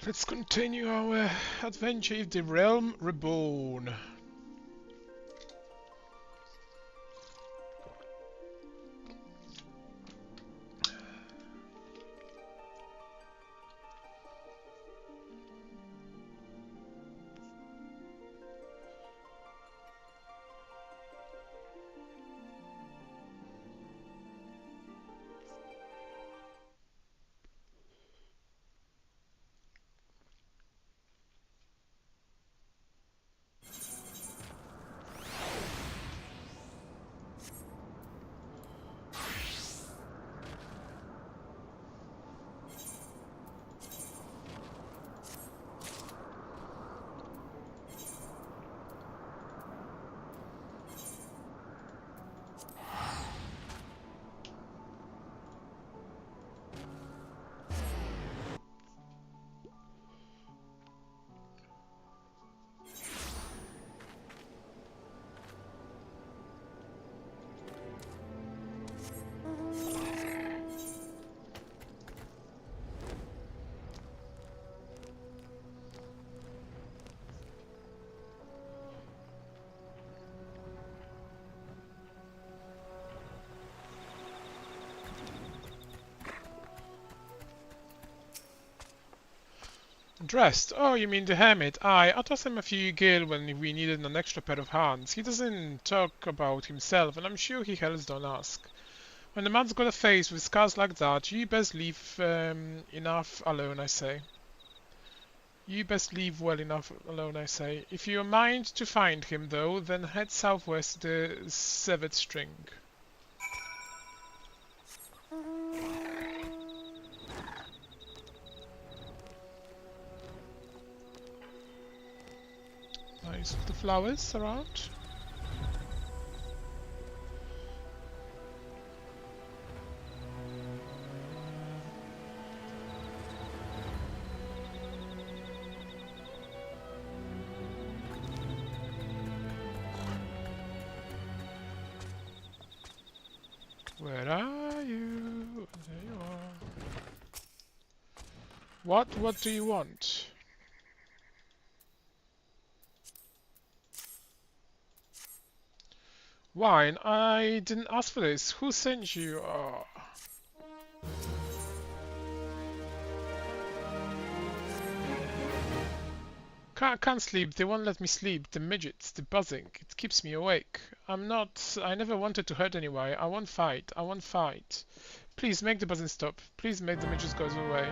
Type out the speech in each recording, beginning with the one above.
Let's continue our adventure in the realm Reborn. Dressed? Oh, you mean the hermit? Aye, I tossed him a few gil when we needed an extra pair of hands. He doesn't talk about himself, and I'm sure he hells don't ask. When a man's got a face with scars like that, you best leave enough alone, I say. You best leave well enough alone, I say. If you mind to find him, though, then head southwest to the severed string. Nice of the flowers around. Where are you? There you are. What do you want? Wine? I didn't ask for this. Who sent you? Oh. Can't sleep. They won't let me sleep. The midgets, the buzzing. It keeps me awake. I never wanted to hurt anyone. I won't fight. I won't fight. Please make the buzzing stop. Please make the midgets go away.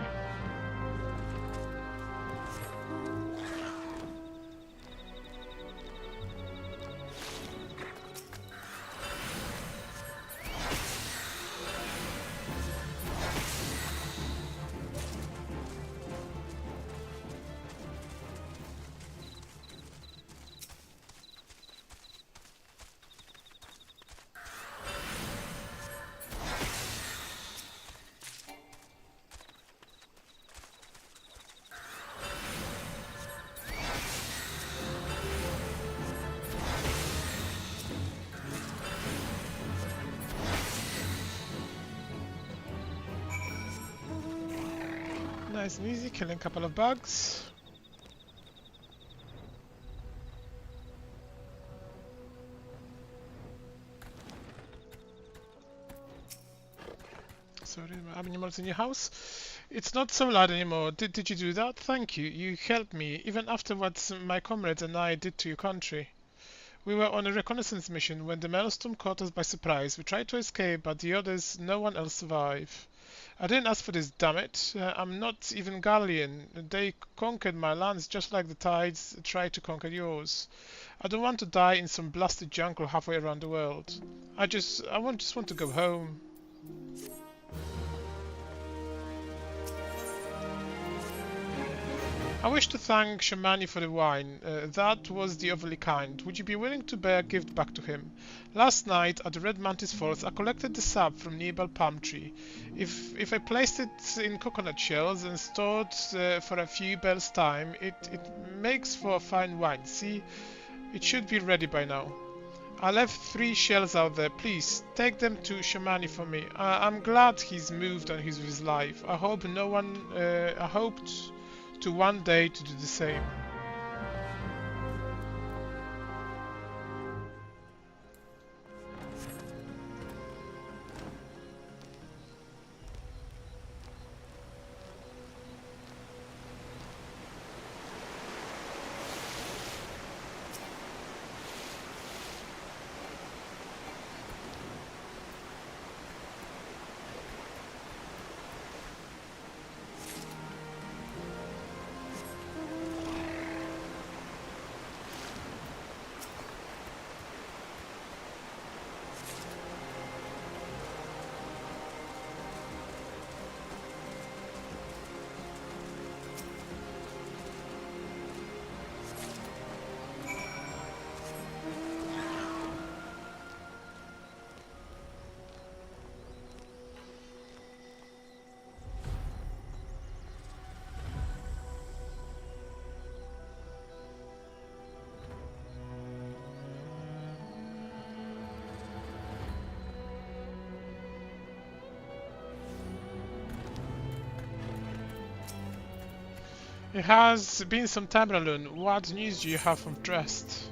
Nice and easy, killing a couple of bugs. Sorry, animals in your house. It's not so loud anymore. Did you do that? Thank you. You helped me, even after what my comrades and I did to your country. We were on a reconnaissance mission when the maelstrom caught us by surprise. We tried to escape, but the others, no one else survived. I didn't ask for this, damn it. I'm not even Gallian. They conquered my lands just like the tides tried to conquer yours. I don't want to die in some blasted jungle halfway around the world. I just want to go home. I wish to thank Shamani for the wine. That was the overly kind. Would you be willing to bear a gift back to him? Last night at the Red Mantis Falls, I collected the sap from nearby palm tree. If I placed it in coconut shells and stored for a few bells' time, it makes for fine wine. See, it should be ready by now. I left 3 shells out there. Please take them to Shamani for me. I'm glad he's moved on with his life. I hoped to one day to do the same. It has been some time, Ralun. What news do you have from Dresd?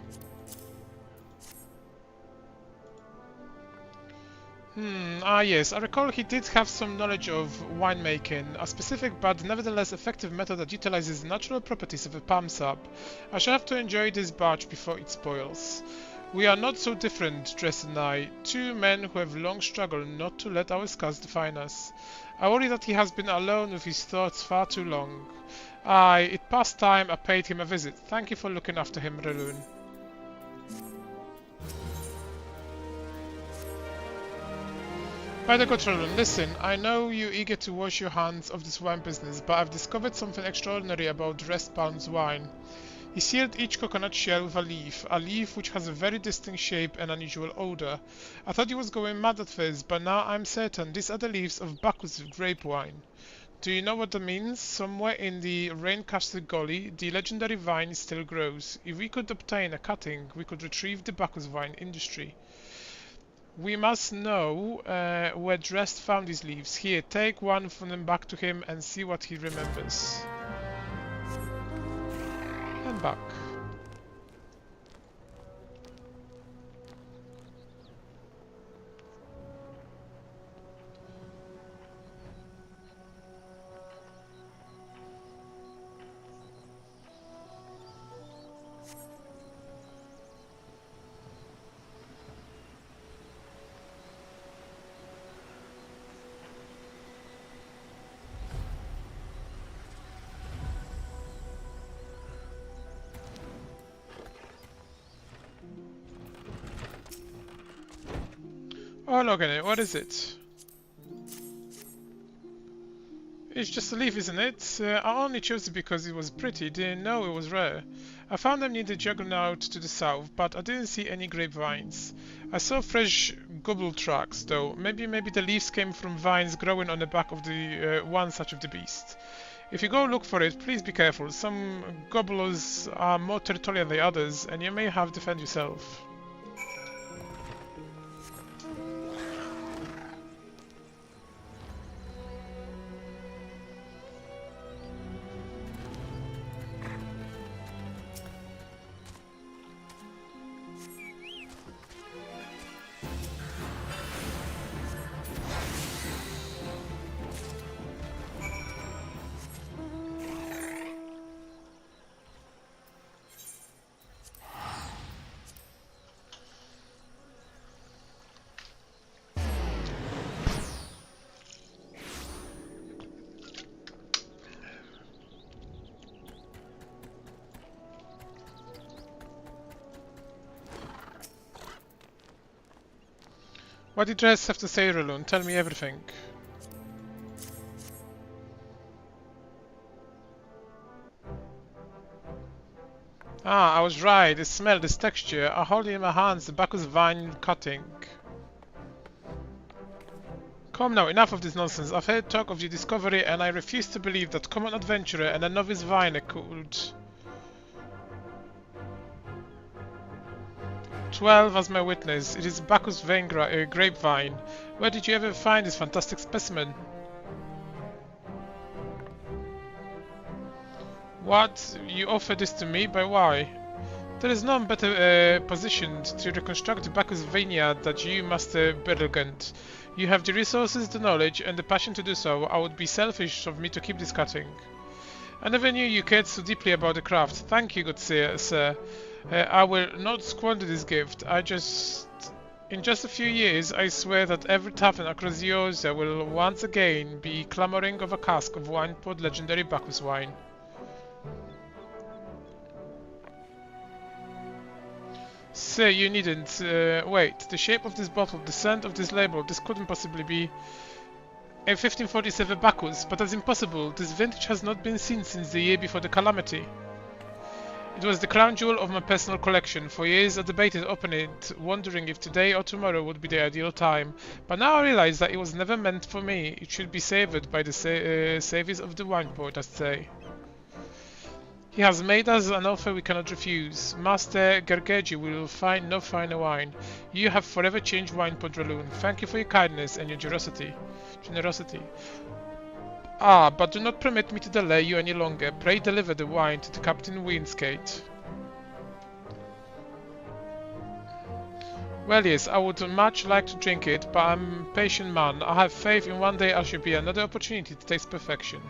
Yes, I recall he did have some knowledge of winemaking, a specific but nevertheless effective method that utilizes natural properties of a palm sap. I shall have to enjoy this batch before it spoils. We are not so different, Dresd and I, two men who have long struggled not to let our scars define us. I worry that he has been alone with his thoughts far too long. Aye, it past time I paid him a visit. Thank you for looking after him, Ralun. By the good Ralun, listen, I know you're eager to wash your hands of this wine business, but I've discovered something extraordinary about Dresd Palm's wine. He sealed each coconut shell with a leaf which has a very distinct shape and unusual odor. I thought he was going mad at first, but now I'm certain these are the leaves of Bacchus grape wine. Do you know what that means? Somewhere in the rain-casted gully, the legendary vine still grows. If we could obtain a cutting, we could retrieve the Bacchus wine industry. We must know where Dresd found these leaves. Here, take one from them back to him and see what he remembers. And back. Oh, look at it. What is it? It's just a leaf, isn't it? I only chose it because it was pretty. Didn't know it was rare. I found them near the juggernaut to the south, but I didn't see any grapevines. I saw fresh gobble tracks, though. Maybe the leaves came from vines growing on the back of the one such of the beast. If you go look for it, please be careful. Some gobblers are more territorial than others, and you may have to defend yourself. What did Dresd have to say, Ralun? Tell me everything. Ah, I was right. The smell, this texture. I hold it in my hands, the Bacchus vine cutting. Come now, enough of this nonsense. I've heard talk of your discovery, and I refuse to believe that common adventurer and a novice viner could... 12 as my witness. It is Bacchus grapevine. Where did you ever find this fantastic specimen? What? You offer this to me? By why? There is none better positioned to reconstruct Bacchus vineyard than you, Master Berligand. You have the resources, the knowledge, and the passion to do so. I would be selfish of me to keep this cutting. I never knew you cared so deeply about the craft. Thank you, good sir. I will not squander this gift. In just a few years, I swear that every tavern across the Oza will once again be clamoring of a cask of wine poured legendary Bacchus wine. Sir, you needn't. Wait, the shape of this bottle, the scent of this label, this couldn't possibly be a 1547 Bacchus, but that's impossible. This vintage has not been seen since the year before the calamity. It was the crown jewel of my personal collection. For years I debated opening it, wondering if today or tomorrow would be the ideal time. But now I realize that it was never meant for me. It should be savored by the saviors of the wine port, I say. He has made us an offer we cannot refuse. Master Gergeji will find no finer wine. You have forever changed wine port Raloon. Thank you for your kindness and your generosity. Ah, but do not permit me to delay you any longer. Pray deliver the wine to the Captain Windskate. Well, yes, I would much like to drink it, but I'm a patient man. I have faith in one day there should be another opportunity to taste perfection.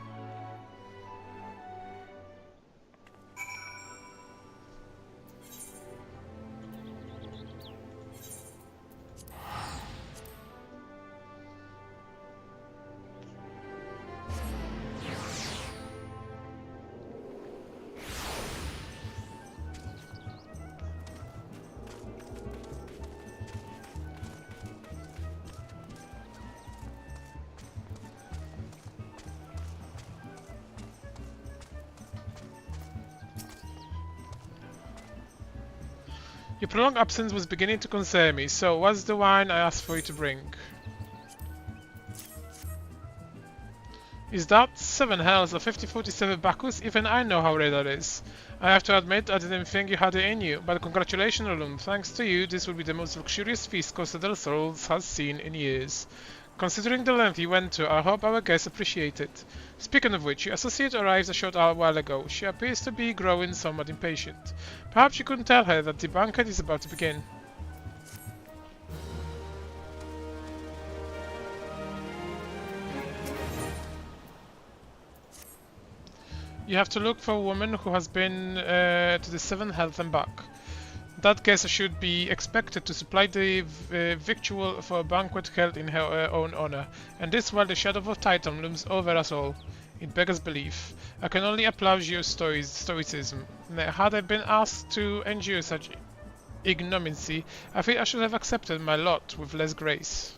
Your prolonged absence was beginning to concern me, so what's the wine I asked for you to bring? Is that 7 hells of 5047 Bacchus? Even I know how rare that is. I have to admit I didn't think you had it in you, but congratulations, Raloon. Thanks to you, this will be the most luxurious feast Costa del Sol has seen in years. Considering the length you went to, I hope our guests appreciate it. Speaking of which, your associate arrived a short while ago. She appears to be growing somewhat impatient. Perhaps you couldn't tell her that the banquet is about to begin. You have to look for a woman who has been to the 7th health and back. That guest should be expected to supply the victual for a banquet held in her own honor, and this while the shadow of Titan looms over us all. It beggars belief. I can only applaud your stoicism. Had I been asked to endure such ignominy, I feel I should have accepted my lot with less grace.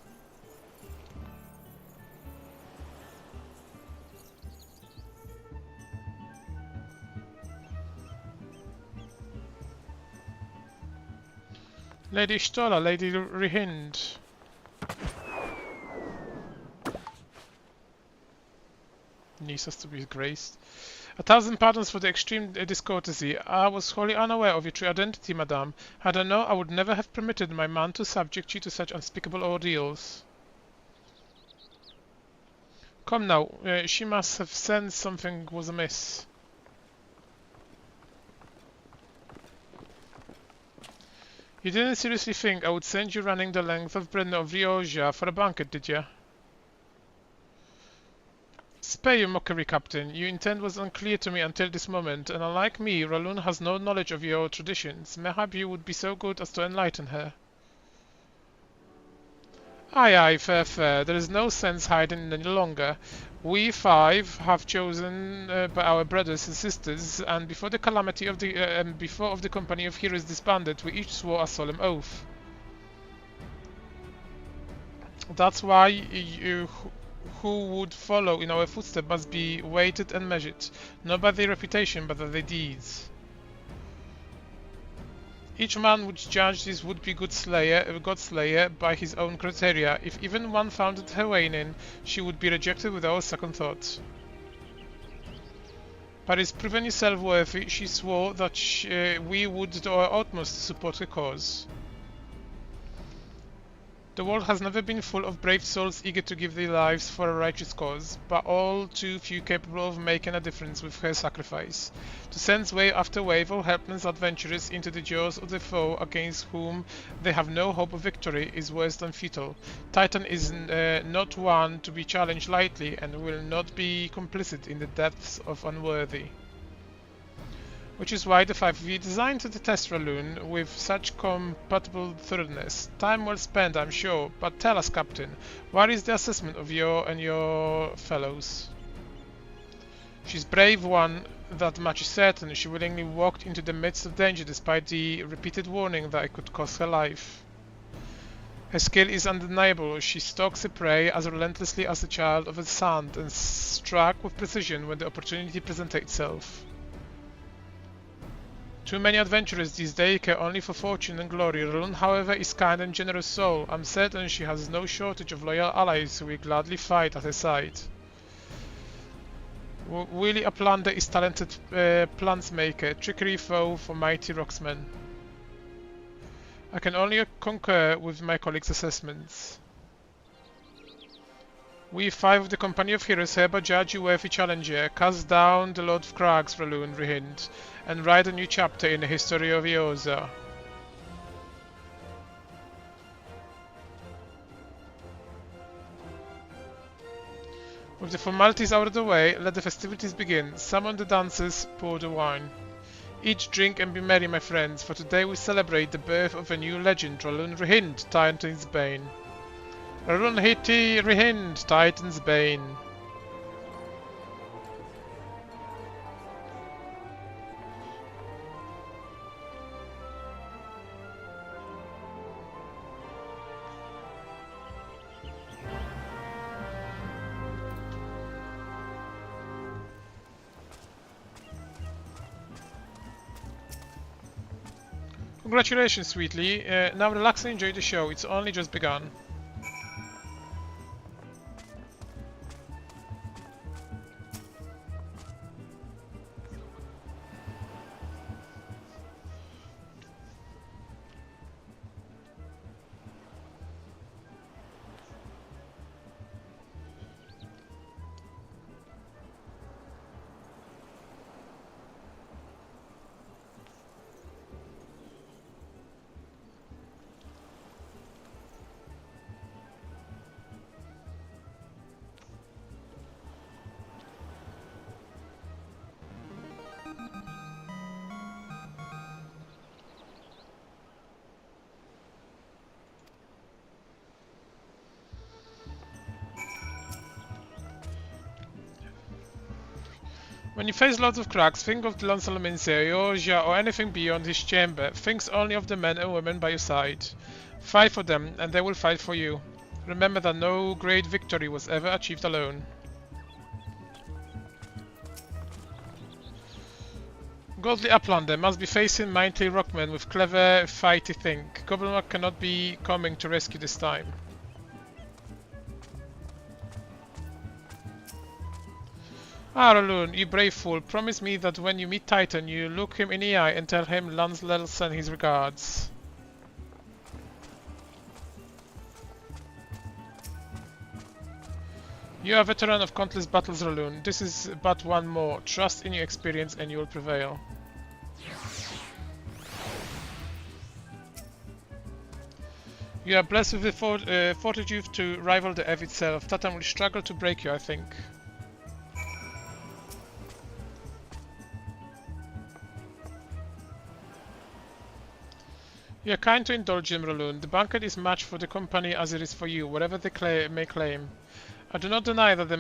Lady Stola, Lady Rihind. Needs us to be graced. 1,000 pardons for the extreme discourtesy. I was wholly unaware of your true identity, madame. Had I known, I would never have permitted my man to subject you to such unspeakable ordeals. Come now, she must have sensed something was amiss. You didn't seriously think I would send you running the length of Brno of Rioja for a banquet, did ya? Spare your mockery, Captain. Your intent was unclear to me until this moment, and unlike me, Raloon has no knowledge of your traditions. Mayhap you would be so good as to enlighten her. Aye, fair. There is no sense hiding any longer. We 5 have chosen by our brothers and sisters, and before the calamity of the company of heroes disbanded, we each swore a solemn oath. That's why you who would follow in our footsteps must be weighted and measured, not by their reputation but by their deeds. Each man would judge this would-be godslayer by his own criteria. If even one found her way in, she would be rejected without a second thought. Paris, proving yourself worthy, she swore that we would do our utmost to support her cause. The world has never been full of brave souls eager to give their lives for a righteous cause, but all too few capable of making a difference with her sacrifice. To send wave after wave of helpless adventurers into the jaws of the foe against whom they have no hope of victory is worse than futile. Titan is not one to be challenged lightly and will not be complicit in the deaths of unworthy. Which is why the 5V designed the test Raloon with such compatible thoroughness. Time well spent, I'm sure, but tell us, Captain, what is the assessment of your fellows? She's brave one, that much is certain. She willingly walked into the midst of danger despite the repeated warning that it could cost her life. Her skill is undeniable. She stalks a prey as relentlessly as the child of the sand and struck with precision when the opportunity presented itself. Too many adventurers these days care only for fortune and glory. Raloon, however, is kind and generous soul. I'm certain she has no shortage of loyal allies who will gladly fight at her side. Willie Uplander is talented plans maker, trickery foe for mighty rocksmen. I can only concur with my colleagues' assessments. We 5 of the Company of Heroes hereby judge you worthy challenger. Cast down the Lord of Crags, Raloon Rihind, and write a new chapter in the history of Eosa. With the formalities out of the way, let the festivities begin. Summon the dancers, pour the wine. Eat, drink and be merry, my friends, for today we celebrate the birth of a new legend, Raloon Rihind, Titan's Bane. Raloon Rihind, Titan's Bane. Congratulations, Sweetly. Now relax and enjoy the show. It's only just begun. When you face lots of cracks, think of the Lancelot Eosa, or anything beyond his chamber. Think only of the men and women by your side. Fight for them, and they will fight for you. Remember that no great victory was ever achieved alone. Godly Uplander must be facing mighty rockmen with clever fighty think. Goblin cannot be coming to rescue this time. Ah, Raloon, you brave fool, promise me that when you meet Titan, you look him in the eye and tell him Lancelot sent his regards. You are a veteran of countless battles, Raloon. This is but one more. Trust in your experience and you will prevail. You are blessed with the fortitude to rival the Earth itself. Titan will struggle to break you, I think. You are kind to indulge him, Raloon. The banquet is much for the company as it is for you, whatever they may claim. I do not deny that they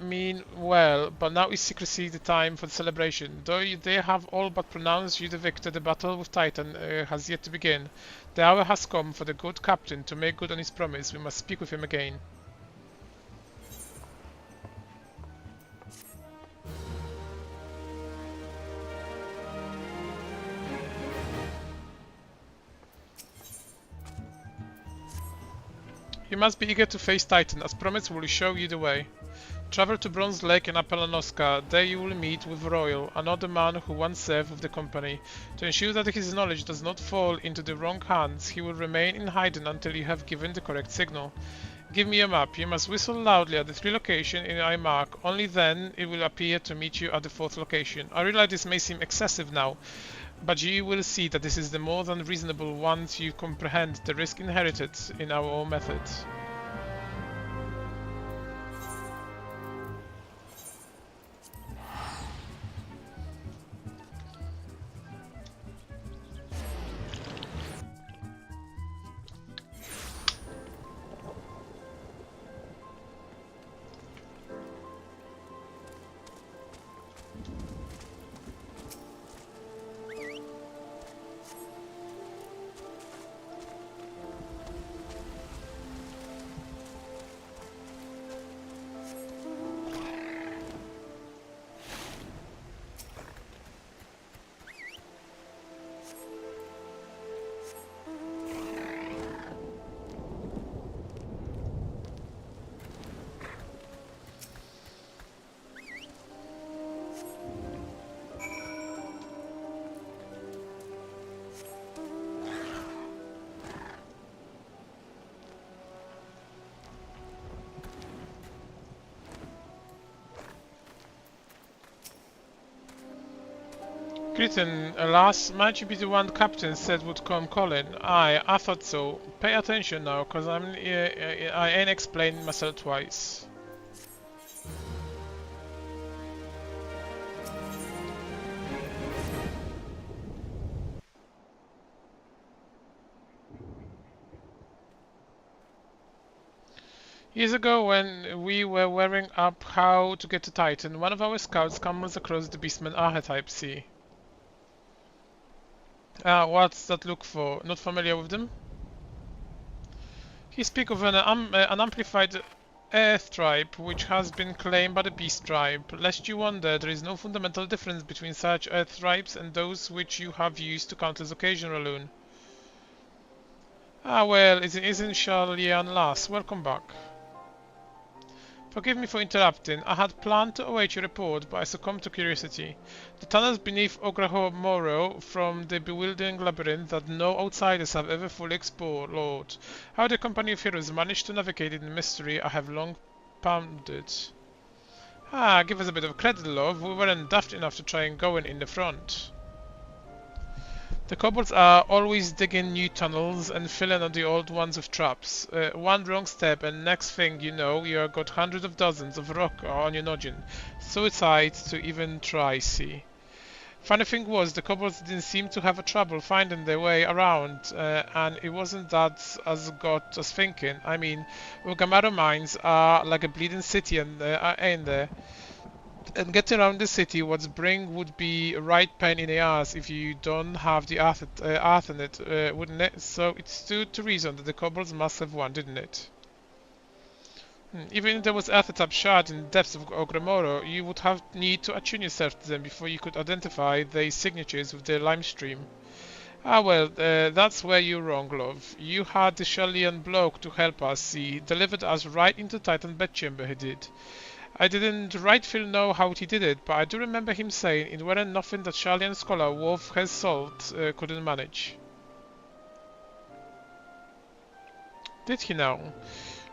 mean well, but now is secrecy the time for the celebration. Though they have all but pronounced you the victor, the battle with Titan has yet to begin. The hour has come for the good captain to make good on his promise. We must speak with him again. You must be eager to face Titan, as promised will show you the way. Travel to Bronze Lake in Appalanoska. There you will meet with Royal, another man who once served with the company. To ensure that his knowledge does not fall into the wrong hands, he will remain in hiding until you have given the correct signal. Give me a map. You must whistle loudly at the 3 locations I mark. Only then it will appear to meet you at the 4th location. I realize this may seem excessive now, but you will see that this is the more than reasonable once you comprehend the risk inherited in our own methods. Crichton, alas, might you be the one the captain said would come calling? Aye, I thought so. Pay attention now, cause I ain't explained myself twice. Years ago, when we were wearing up how to get to Titan, one of our scouts stumbles across the beastman archetype. See. What's that look for? Not familiar with them? He speaks of an amplified Earth tribe which has been claimed by the Beast tribe. Lest you wonder, there is no fundamental difference between such Earth tribes and those which you have used to countless occasion, Raloon. Ah well, isn't Charlian lass? Welcome back. Forgive me for interrupting. I had planned to await your report, but I succumbed to curiosity. The tunnels beneath Moro from the bewildering labyrinth that no outsiders have ever fully explored. How the company of heroes managed to navigate in the mystery I have long pondered. Give us a bit of credit, love. We weren't daft enough to try and go in the front. The kobolds are always digging new tunnels and filling on the old ones with traps. One wrong step and next thing you know you've got hundreds of dozens of rock on your noggin. Suicide to even try, see. Funny thing was, the kobolds didn't seem to have a trouble finding their way around, and it wasn't that as got us thinking. I mean, Ugamaro mines are like a bleeding city and ain't there? And getting around the city what's bring would be a right pain in the ass if you don't have the earth in it, wouldn't it? So it stood to reason that the kobolds must have won, didn't it? Even if there was earth-type shard in the depths of Ogramoro, you would have need to attune yourself to them before you could identify their signatures with their limestream. That's where you're wrong, love. You had the Shellian bloke to help us, see, delivered us right into Titan bedchamber, he did. I didn't rightfully know how he did it, but I do remember him saying it weren't nothing that Shellian scholar worth his salt couldn't manage. Did he now?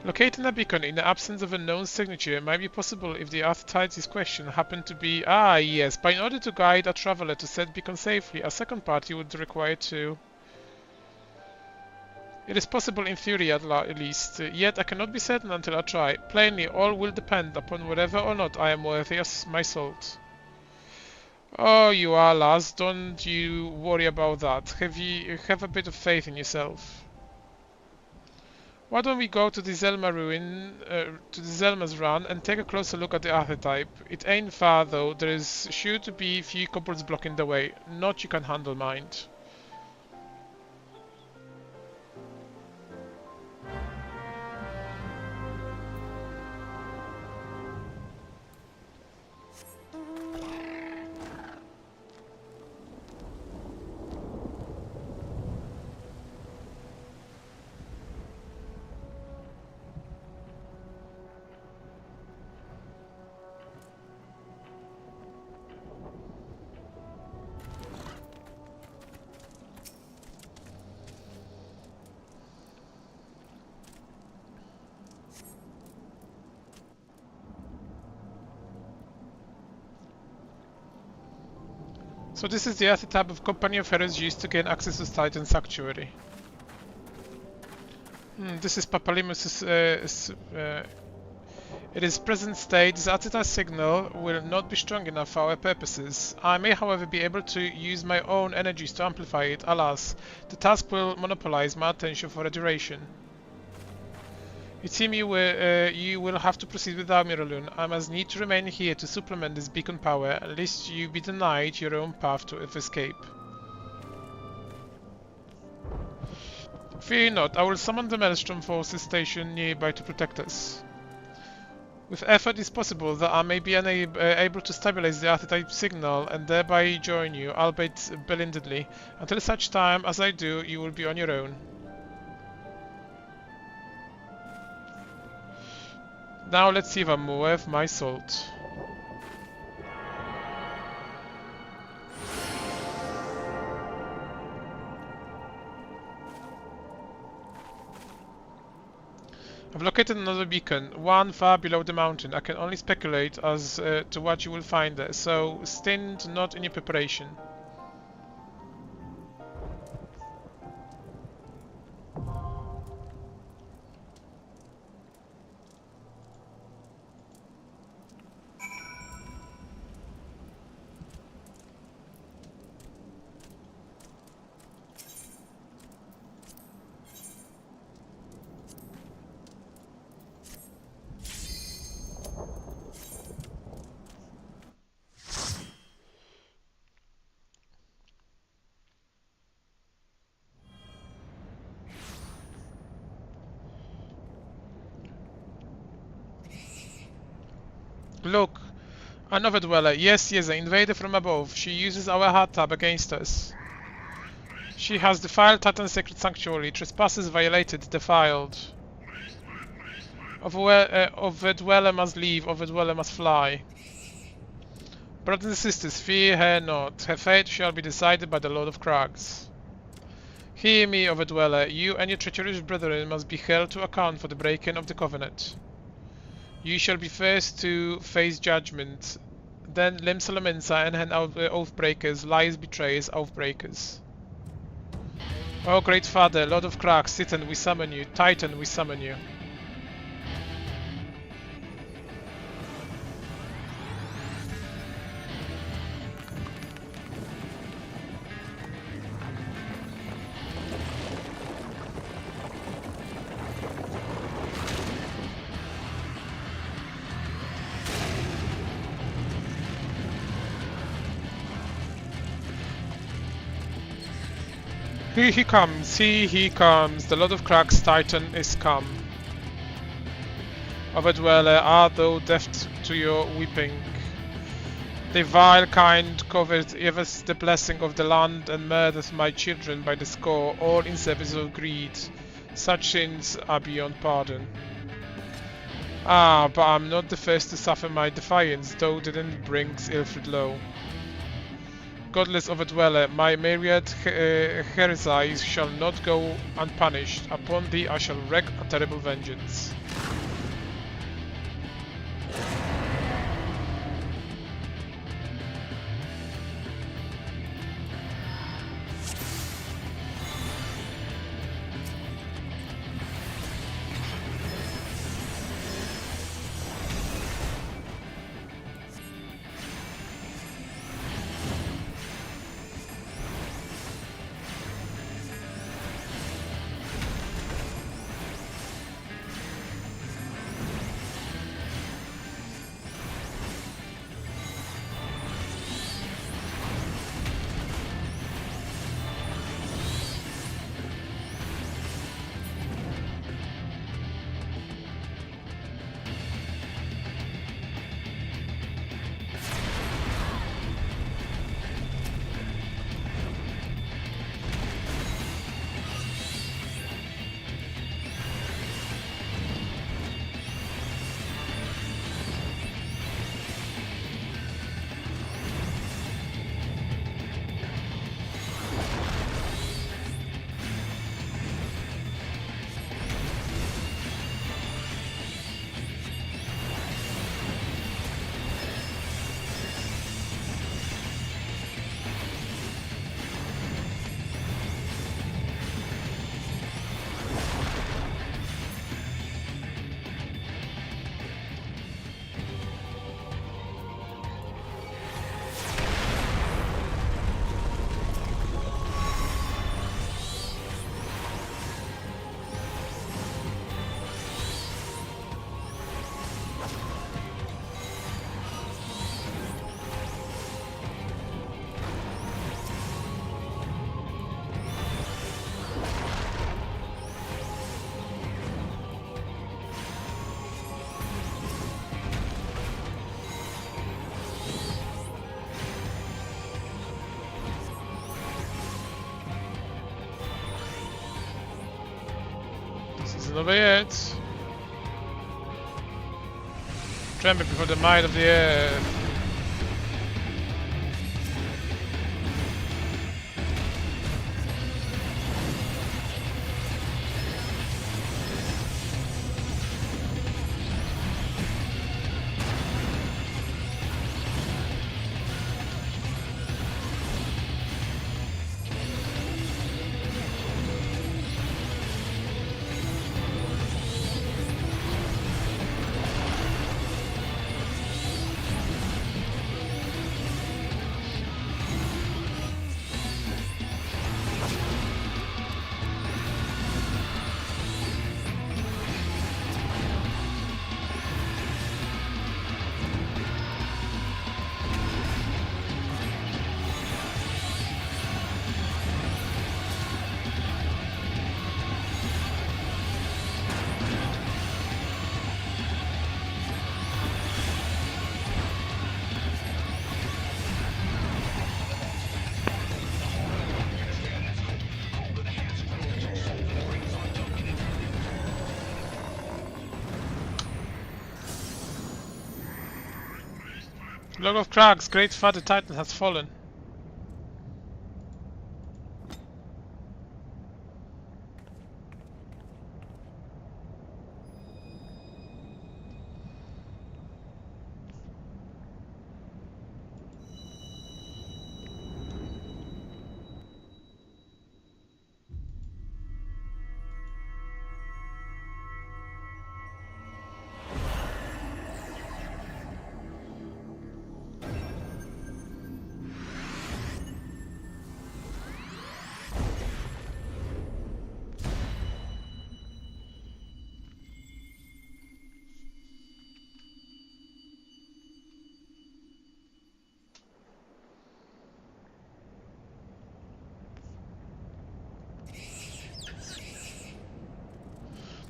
Locating a beacon in the absence of a known signature might be possible if the authorities question happened to be yes, but in order to guide a traveler to said beacon safely, a second party would require to. It is possible in theory at least, yet I cannot be certain until I try. Plainly, all will depend upon whether or not I am worthy of my salt. Oh, you are, lass. Don't you worry about that. Have a bit of faith in yourself. Why don't we go to the Zelma ruin, to the Zelma's run, and take a closer look at the archetype? It ain't far though. There is sure to be few kobolds blocking the way. Not you can handle, mind. So this is the other type of company of heroes used to gain access to Titan Sanctuary. This is Papalimus's in its present state, the Atita signal will not be strong enough for our purposes. I may, however, be able to use my own energies to amplify it. Alas, the task will monopolize my attention for a duration. It seems you will have to proceed without me, Ralun. I must need to remain here to supplement this beacon power, lest you be denied your own path of escape. Fear not, I will summon the Maelstrom forces stationed nearby to protect us. With effort it's possible that I may be able to stabilize the archetype signal and thereby join you, albeit blindly. Until such time as I do, you will be on your own. Now let's see if I'm worth my salt. I've located another beacon, one far below the mountain. I can only speculate as to what you will find there, so stint not in your preparation. Look, an Overdweller. Yes, an invader from above. She uses our hot tab against us. She has defiled Titan's sacred sanctuary. Trespasses violated, defiled. Overdweller must leave. Overdweller must fly. Brothers and sisters, fear her not. Her fate shall be decided by the Lord of Crags. Hear me, Overdweller. You and your treacherous brethren must be held to account for the breaking of the covenant. You shall be first to face judgment, then Limsa Lamensa and hand out Oathbreakers, lies betrayers, Oathbreakers. O great Father, Lord of Crags, Titan, we summon you. Titan, we summon you. Here he comes, the Lord of Crags, Titan is come. Overdweller, art thou deaf to your weeping? The vile kind covered ever the blessing of the land and murdereth my children by the score, all in service of greed. Such sins are beyond pardon. Ah, but I'm not the first to suffer my defiance, though didn't bring Ilfrid low. Godless Overdweller, my myriad heresies shall not go unpunished. Upon thee I shall wreak a terrible vengeance. Isn't over yet. Tremble before the might of the earth. Log of Crags, Great Father Titan has fallen.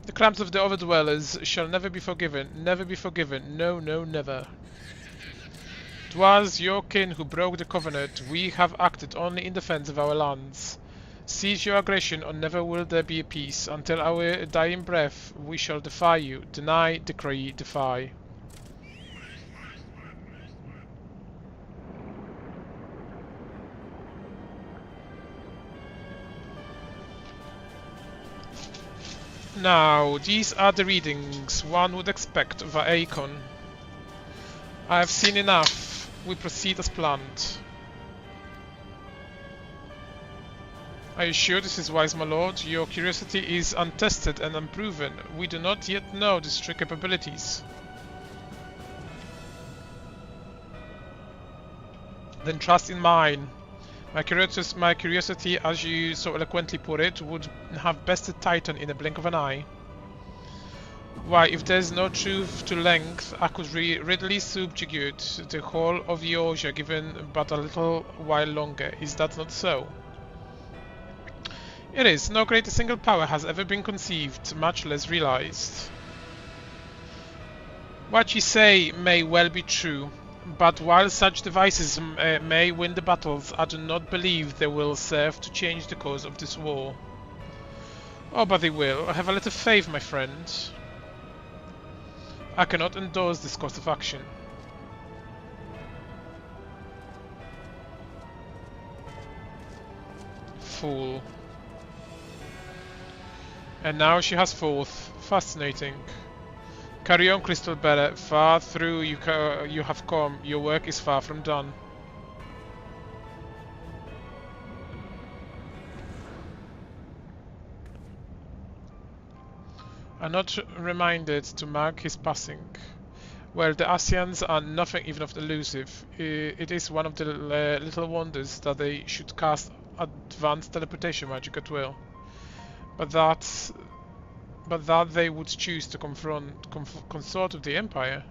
The crimes of the Overdwellers shall never be forgiven, no, no, never. 'Twas your kin who broke the covenant, we have acted only in defense of our lands. Cease your aggression or never will there be a peace. Until our dying breath we shall defy you, deny, decree, defy. Now, these are the readings one would expect of Aecon. I have seen enough. We proceed as planned. Are you sure this is wise, my lord? Your curiosity is untested and unproven. We do not yet know the true capabilities. Then trust in mine. My curiosity, as you so eloquently put it, would have bested Titan in a blink of an eye. Why, if there's no truth to length, I could readily subjugate the whole of Eorzea given but a little while longer. Is that not so? It is. No greater single power has ever been conceived, much less realized. What you say may well be true. But while such devices may win the battles, I do not believe they will serve to change the course of this war. Oh, but they will. Have a little faith, my friend. I cannot endorse this course of action. Fool. And now she has fourth. Fascinating. Carry on, Crystal Bearer. Far through you have come. Your work is far from done. I'm not reminded to mark his passing. Well, the Asians are nothing even of elusive. It is one of the little wonders that they should cast advanced teleportation magic at will. But that they would choose to consort with the Empire.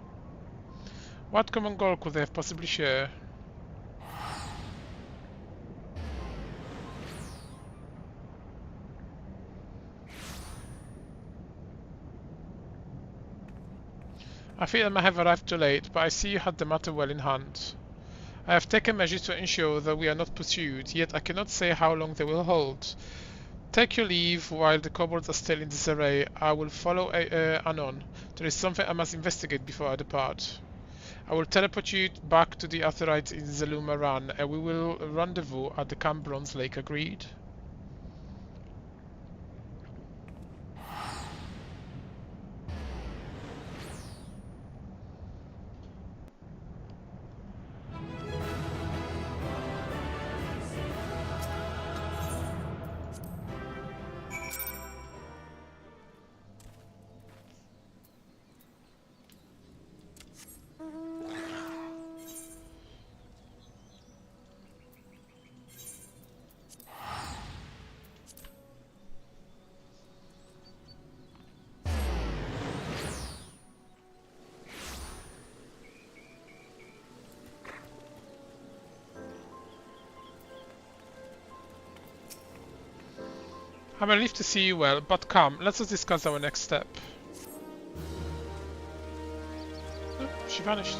What common goal could they have possibly share? I feel I may have arrived too late, but I see you had the matter well in hand. I have taken measures to ensure that we are not pursued, yet I cannot say how long they will hold. Take your leave while the kobolds are still in disarray. I will follow anon. There is something I must investigate before I depart. I will teleport you back to the Aetherites in Zeluma Ran, and we will rendezvous at the Camp Bronze Lake. Agreed? I'm relieved to see you well, but come, let us discuss our next step. Oh, she vanished.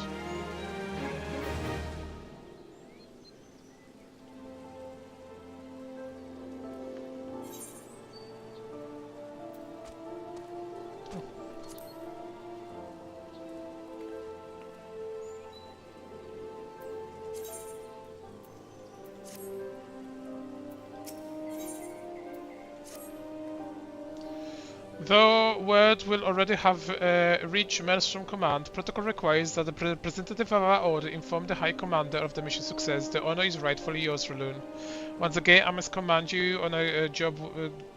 Though word will already have reached Maelstrom Command, protocol requires that the representative of our order inform the High Commander of the mission's success. The honor is rightfully yours, Raloon. Once again, I must commend you on a job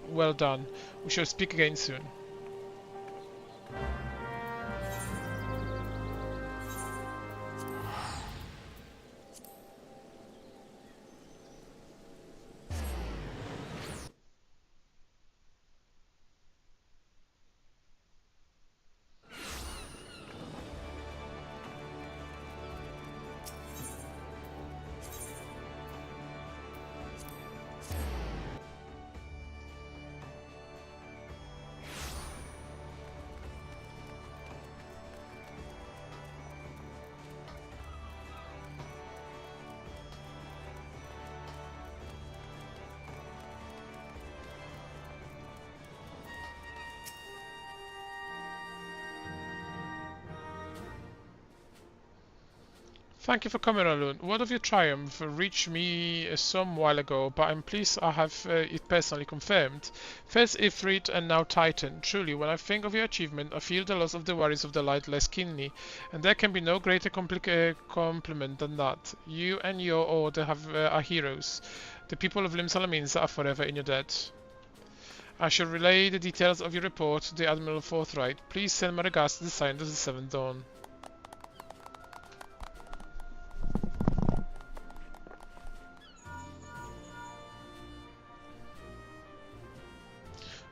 well done. We shall speak again soon. Thank you for coming, Raloon. Word of your triumph reached me some while ago, but I'm pleased I have it personally confirmed. First Ifrit and now Titan. Truly, when I think of your achievement, I feel the loss of the warriors of the light less keenly, and there can be no greater compliment than that. You and your order are heroes. The people of Lim Salaminza are forever in your debt. I shall relay the details of your report to the Admiral forthright. Please send my regards to the Sign of the Seventh Dawn.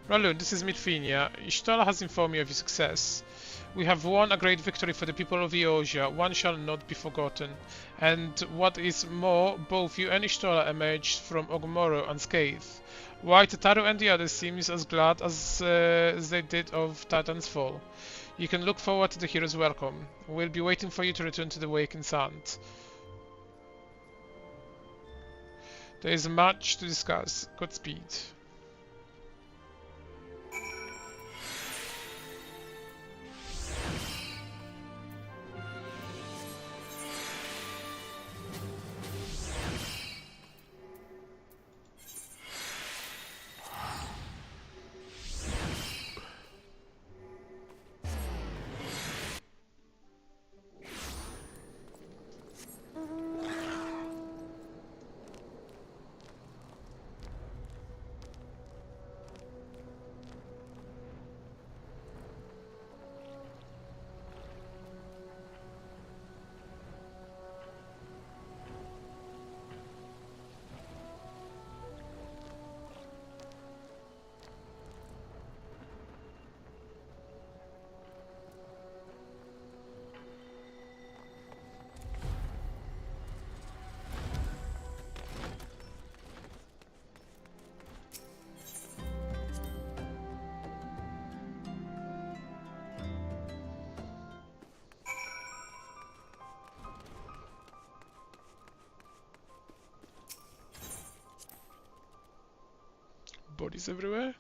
Raloon, this is Midfinia. Ishtola has informed me of your success. We have won a great victory for the people of Eosia, one shall not be forgotten. And what is more, both you and Ishtola emerged from Ogmoro unscathed. White Tataru and the others seem as glad as they did of Titan's fall. You can look forward to the hero's welcome. We'll be waiting for you to return to the Waking Sand. There is much to discuss. Godspeed. bodies everywhere.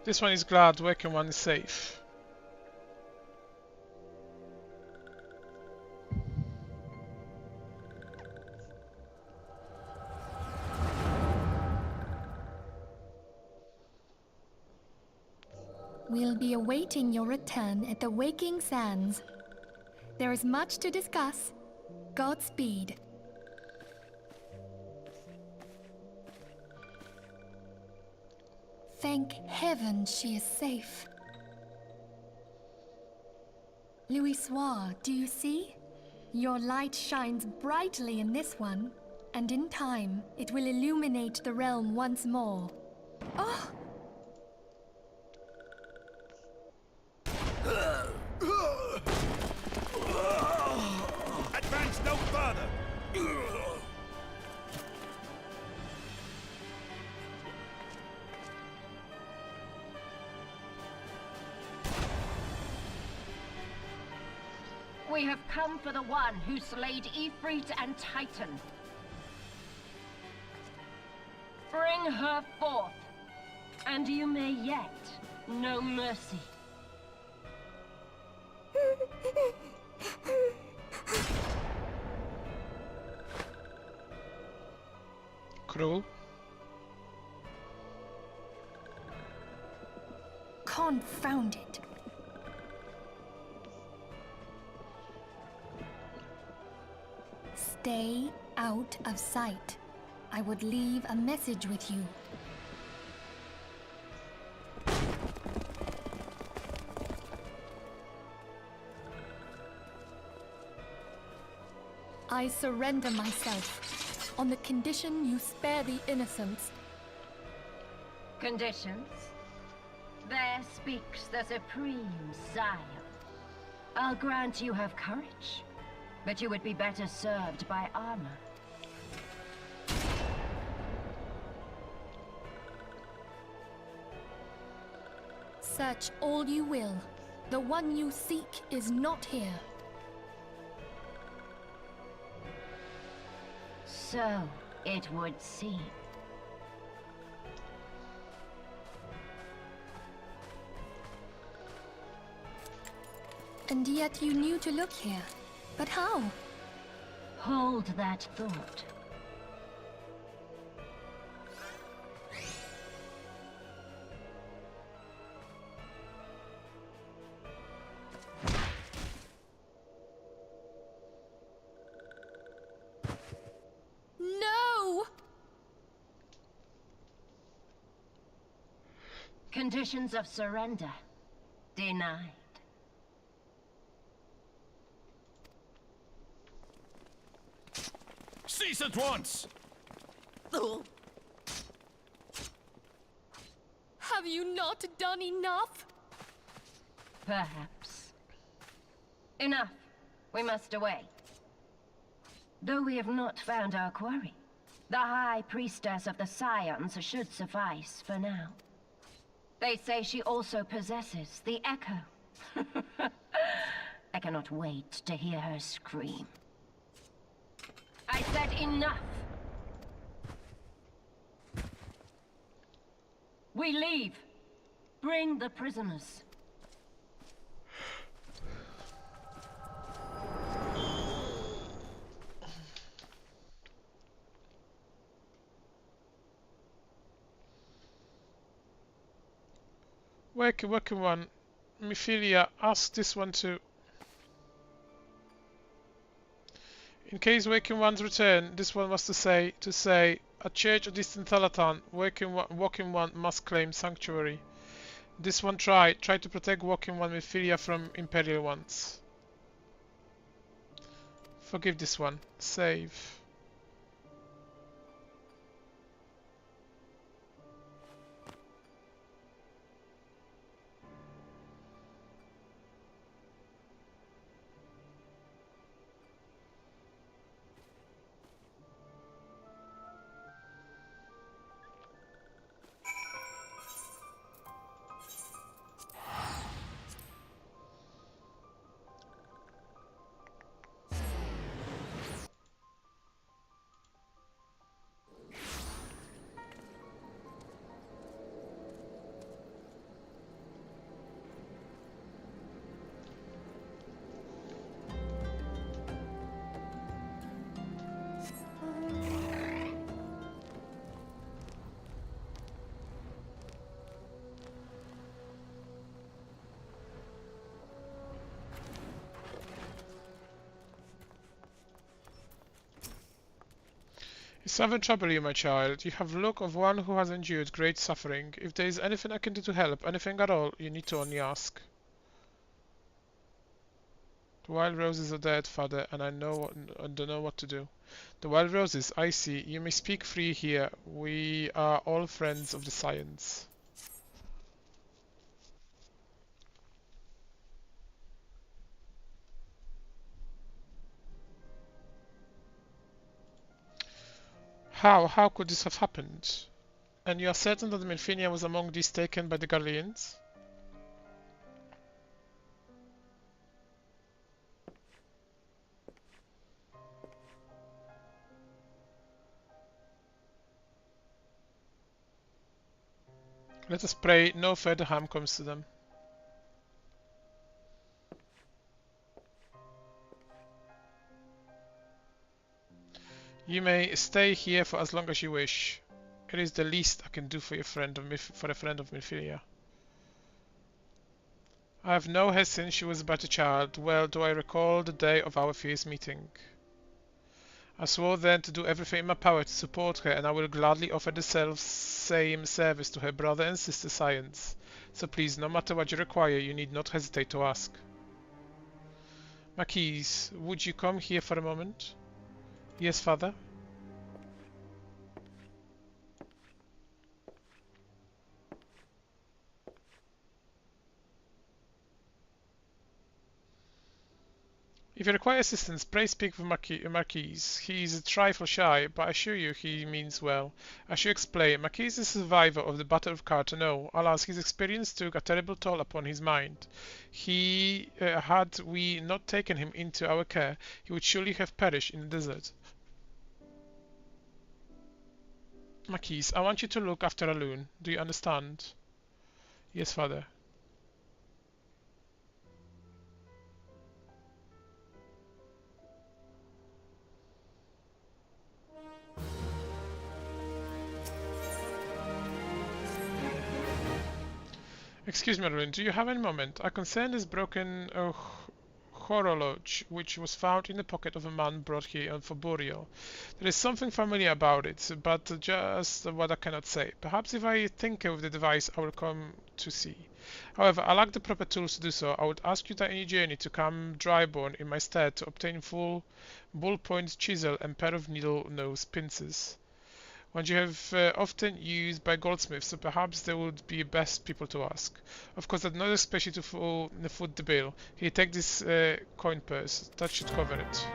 This one is glad working one is safe. We'll be awaiting your return at the Waking Sands. There is much to discuss. Godspeed. Thank heaven she is safe. Louisoire, do you see? Your light shines brightly in this one, and in time, it will illuminate the realm once more. Oh! Advance no further! We have come for the one who slayed Ifrit and Titan. Bring her forth, and you may yet know mercy. Cruel. Confound it. Stay out of sight. I would leave a message with you. I surrender myself, on the condition you spare the innocents. Conditions? There speaks the Supreme Sire. I'll grant you have courage, but you would be better served by armor. Search all you will. The one you seek is not here. So it would seem. And yet you knew to look here. But how? Hold that thought. No! Conditions of surrender denied. Cease at once! Have you not done enough? Perhaps. Enough. We must away. Though we have not found our quarry, the High Priestess of the Scions should suffice for now. They say she also possesses the Echo. I cannot wait to hear her scream. I said enough! We leave. Bring the prisoners. Working one. Mephilia, ask this one too. In case Waking One's return, this one was to say, a church of distant Thalaton, Walking One must claim sanctuary. This one try to protect Walking One Mephilia from Imperial ones. Forgive this one. Save. Something trouble you, my child. You have the look of one who has endured great suffering. If there is anything I can do to help, anything at all, you need to only ask. The wild roses are dead, father, and I don't know what to do. The wild roses, I see. You may speak free here. We are all friends of the science. How could this have happened? And you are certain that Milfinia was among these taken by the Garleans? Let us pray no further harm comes to them. You may stay here for as long as you wish. It is the least I can do for a friend of Milfilia. I have known her since she was but a child. Well do I recall the day of our fierce meeting. I swore then to do everything in my power to support her, and I will gladly offer the same service to her brother and sister Science. So please, no matter what you require, you need not hesitate to ask. Marquise, would you come here for a moment? Yes, father. If you require assistance, pray speak with Marquise. He is a trifle shy, but I assure you he means well. I shall explain. Marquise is a survivor of the Battle of Carteneau. Alas, his experience took a terrible toll upon his mind. Had we not taken him into our care, he would surely have perished in the desert. Marquise, I want you to look after Alun. Do you understand? Yes, father. Excuse me, Alun, do you have a moment? I concern this broken horologe, which was found in the pocket of a man brought here for burial. There is something familiar about it, but just what I cannot say. Perhaps if I tinker with the device, I will come to see. However, I lack the proper tools to do so. I would ask you that any journey to come Reborn in my stead to obtain full ballpoint chisel and pair of needle nose pincers. One you have often used by goldsmiths, so perhaps they would be best people to ask. Of course, I'd not expect you to foot the bill. Here, take this coin purse. That should cover it.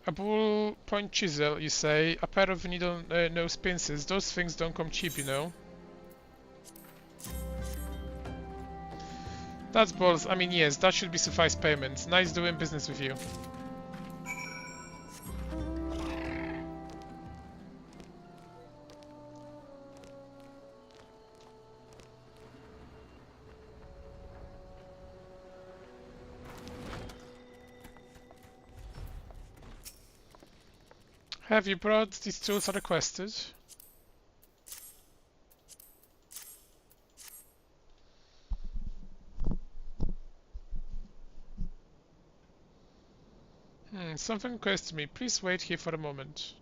A ballpoint chisel, you say, a pair of needle nose pincers. Those things don't come cheap, you know. That's balls. I mean, yes, that should be suffice payment. Nice doing business with you. Have you brought these tools I requested? Something occurs to me. Please wait here for a moment.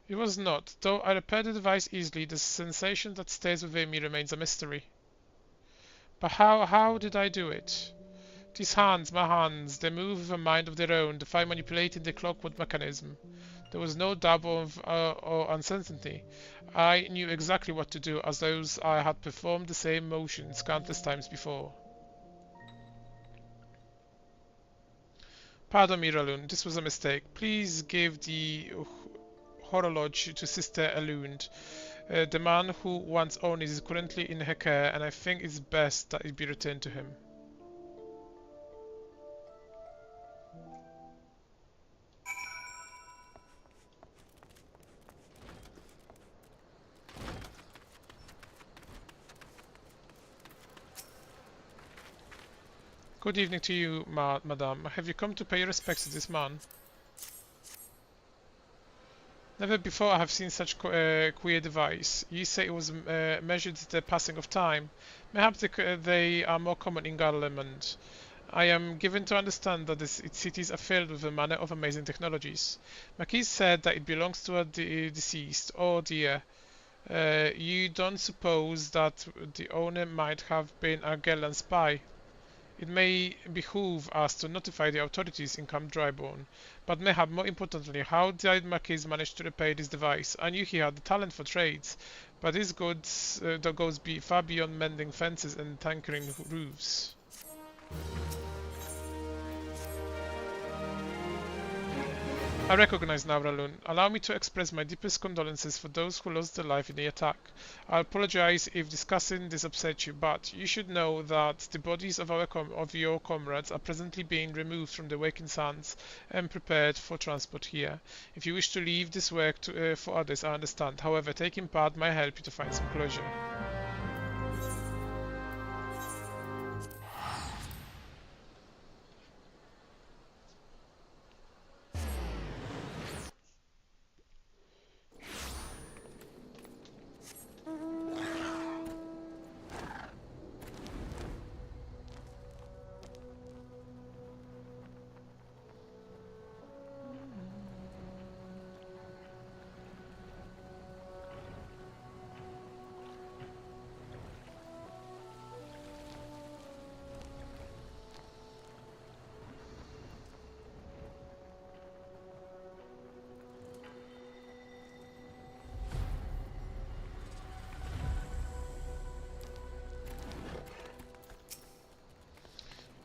It was not. Though I repaired the device easily, the sensation that stays within me remains a mystery. But how did I do it? These hands, my hands, they move with a mind of their own, defy manipulating the clockwork mechanism. There was no doubt or uncertainty. I knew exactly what to do, as though I had performed the same motions countless times before. Pardon me, Ralun, this was a mistake. Please give the horologe to Sister Alund. The man who once owned it is currently in her care, and I think it's best that it be returned to him. Good evening to you, madam. Have you come to pay your respects to this man? Never before I have seen such queer device. You say it was measured the passing of time. Perhaps they are more common in Garlemund. I am given to understand that its cities are filled with a manner of amazing technologies. Marquis said that it belongs to a deceased. Oh dear. You don't suppose that the owner might have been a Gerlan spy? It may behoove us to notify the authorities in Camp Reborn, but mayhap more importantly, how did Marquis manage to repair this device? I knew he had the talent for trades, but his goods that goes far beyond mending fences and tinkering roofs. I recognize Navralun. Allow me to express my deepest condolences for those who lost their life in the attack. I apologize if discussing this upset you, but you should know that the bodies of your comrades are presently being removed from the Waking Sands and prepared for transport here. If you wish to leave this work for others, I understand. However, taking part might help you to find some closure.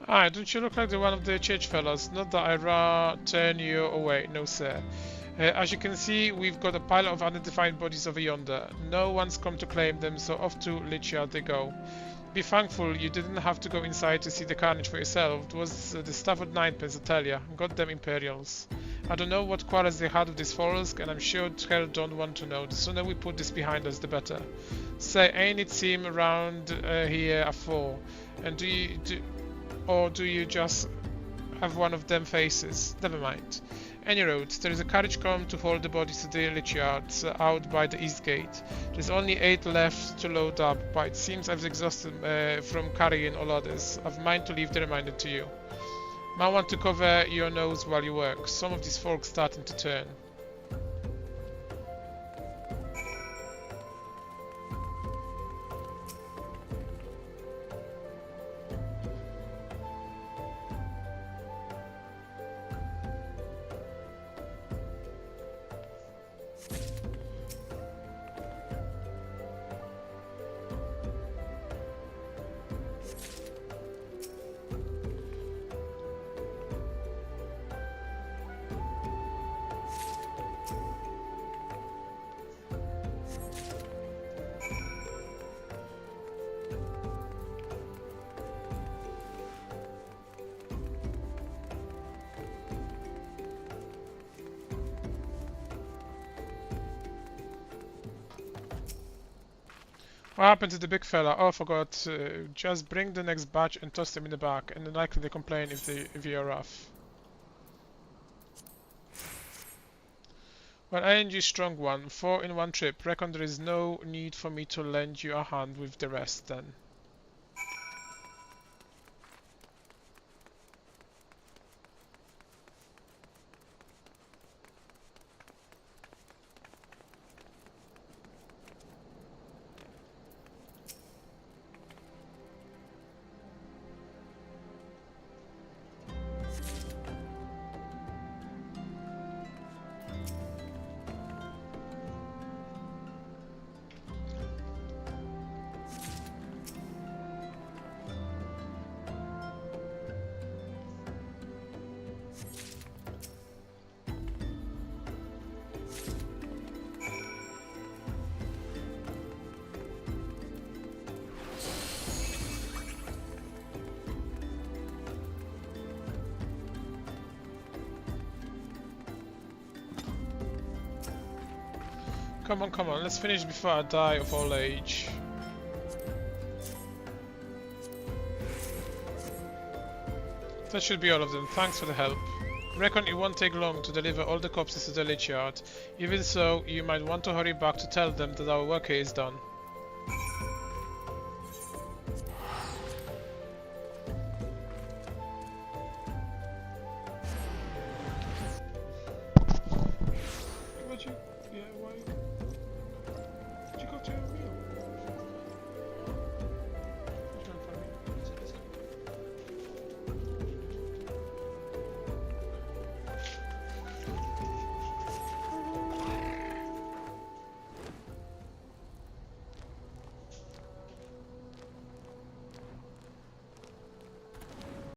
Ah, don't you look like the one of the church fellows? Not that I turn you away, no sir. As you can see, we've got a pile of unidentified bodies over yonder. No one's come to claim them, so off to Lichard they go. Be thankful you didn't have to go inside to see the carnage for yourself. It was the Stafford Ninepence, I tell ya. Goddamn Imperials. I don't know what quarrels they had with these Forelsk, and I'm sure hell don't want to know. The sooner we put this behind us, the better. Say, ain't it seem around here afore? And do you just have one of them faces? Never mind. Any road, there is a carriage come to haul the bodies to the Lichards out by the east gate. There's only 8 left to load up, but it seems I've exhausted from carrying all others. I've mind to leave the remainder to you. Might want to cover your nose while you work. Some of these folks starting to turn. What happened to the big fella? Oh, I forgot. Just bring the next batch and toss them in the back, and then likely they complain if you're rough. Well, ING strong one. 4 in one trip. Reckon there is no need for me to lend you a hand with the rest then. Come on, let's finish before I die of old age. That should be all of them. Thanks for the help. Reckon it won't take long to deliver all the corpses to the lich yard. Even so, you might want to hurry back to tell them that our work here is done.